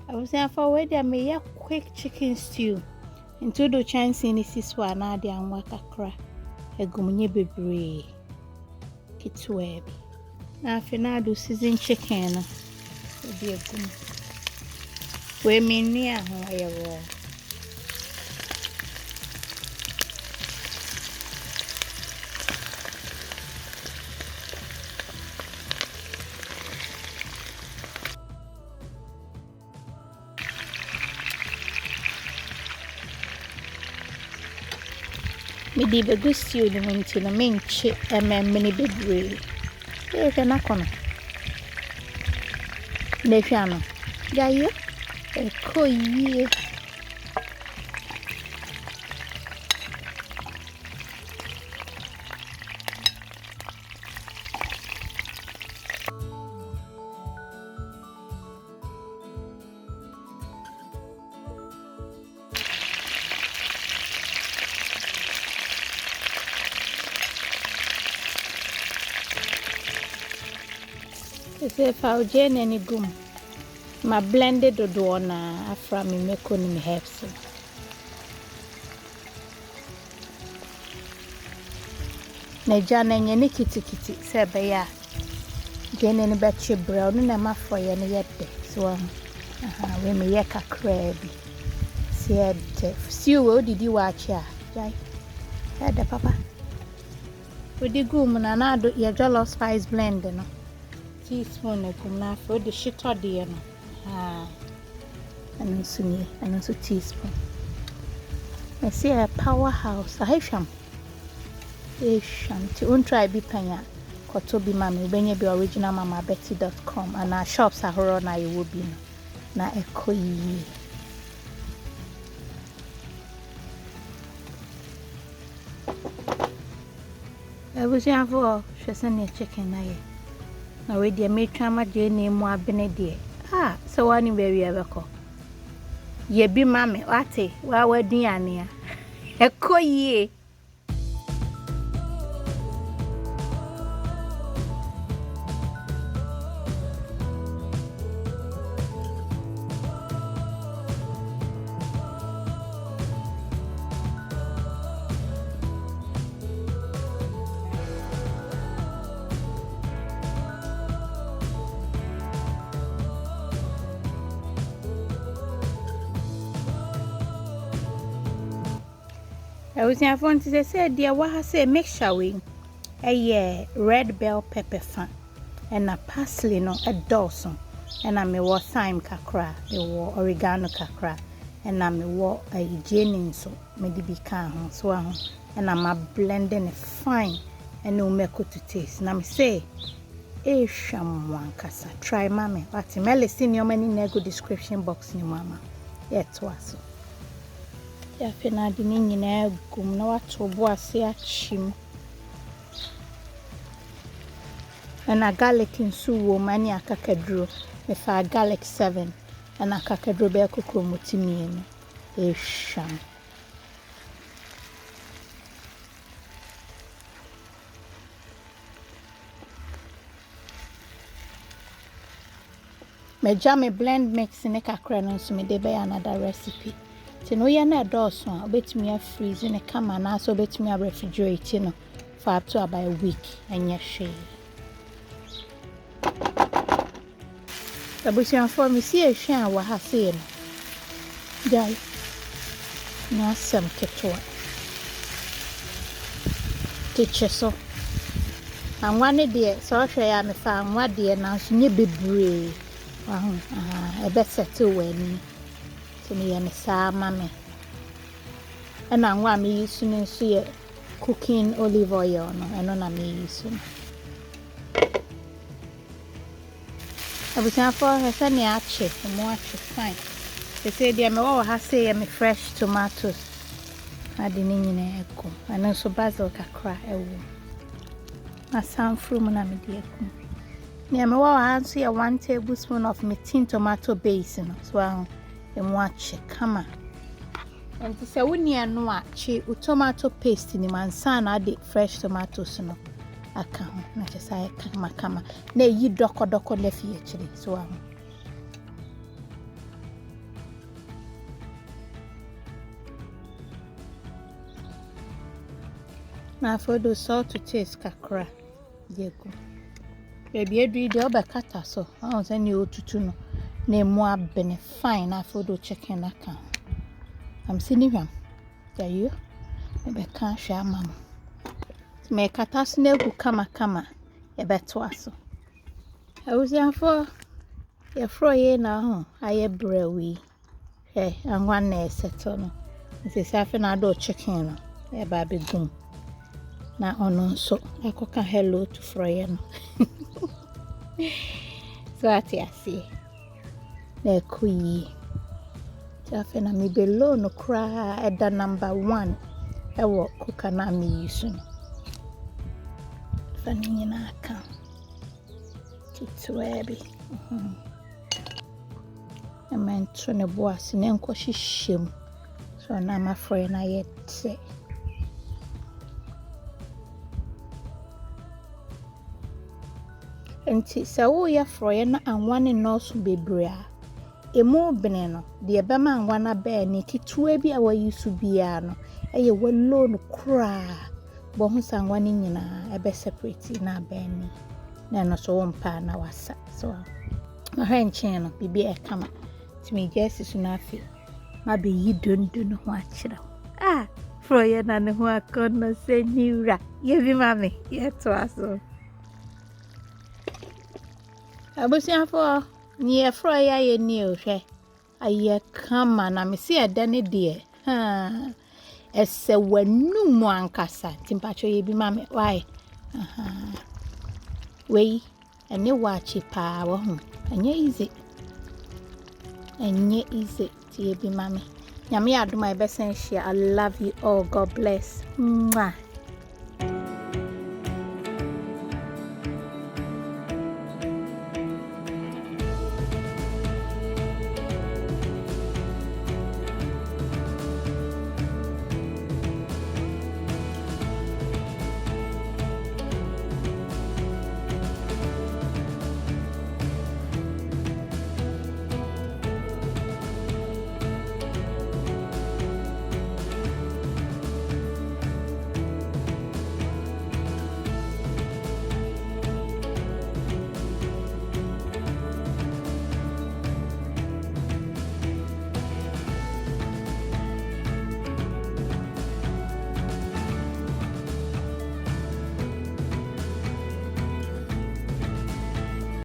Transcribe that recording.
I was saying forward there may a quick chicken stew. Into the chance in this is one adi and work Accra. A gumunye bebre. Kitwebi. Now if you now do seasoned chicken, will be a good. We mean near where me di be good stew the minti na menchi mini bebre. E fe na kono. Ne fiano. Ya ye. E koyi. If I would any gum, my blended Adwoa na afra me meko ni me herbs. Na jana nyene kiti se be ya. Gene ni bechi brown na mafo ye ne yedde. So we me ye kakra bi. Se yedde. Stew o didi watch ya. Jai. Yedde papa. We di gum na do ye jollof spice blend no. Teaspoon of gum for the shit or dear. And also teaspoon. I see a powerhouse. I sham. To try be panya. Kotobi Mammy, when you be original mama Betty.com and our shops are horror na you will be na echo ye. I was young for she chicken. Na we dey make trama dey name mo abene dey. So one where we ever call. Ye be mame, wate, wa duane a. Ekoye. I was in front to say, dear, what has a mixture wing? Red bell pepper fan, and a parsley no a dozen, and I may war thyme kakra, the war oregano kakra, and I may war a gin so, maybe be calm, so and I'm a blending a fine and no make to taste. And I'm say, sham one casa, try mammy, but Melly seen your many nego description box in mama. Yet was. Ya fena di ni nyina gum na wato bo ase achim na garlic nsu wo mani akakaduro me fa garlic 7 na akakaduro be kokro motimi enu ehwam me jam blend mix ne kakra no so me de be another recipe. No ya na dose one obetumi a freeze ne kama na so obetumi a refrigerate no for up to about a week anya hwe abusian for me see ehwe a wa ha se no dai na sam ketwa teacher so anwa ne de so hwe ya me fa anwa de na so nye bebre e be settle wani to me and mame and I want me using see cooking olive oil no and on me using I was saying for her send ache more fine they say they me what has say me fresh tomatoes I didn't in echo and also basil kakra ewo na sunflower na me dey echo me what has see 1 tablespoon of me tin tomato base no so watch kama and to say when you know achi tomato paste ni mansa na de fresh tomatoes no aka ho na che say kama na yi doko lefi actually so na for the salt to taste kakra yego baby edu de obekata so I say ni otutu no na emu abene fine na for the chicken aka I'm seeing him there you ebe kan hwe amam me kata so na egu kama ebeto aso awusiafo ye froye na ho aye brewi anwa na eseto no nse safe na do chicken no eba begum na ono nso akoka hello to froye no so ati asi na kuyi safe na mi belo no kra eda number 1 ewo kuka na mi yisu no fani nyina aka titwebi Ementro ne boas ne nko hyehyem so na ma froy na yete enti sa wo ya froy na anwane no so bebre a emu bene no de ebema anwana ba ni titue bi a wayisu bia no eye wallo no kra bo hu sanwane nyina ebe separate na ba ni na no so wompa na wasa so na henchen no bibi e kama timi gesi sunafi ma be yi dondo no ho akira froye na ne ho akono senira ye bi mame ye to aso abusiafo ni e froye ye ni o hwe aye kama na me se eda ne de ese wanu mu ankasa timpacho ye bi mame why wei ene wachi pa wo ho anye easy tie bi mame nyame adoma e besen hia I love you all God bless mwah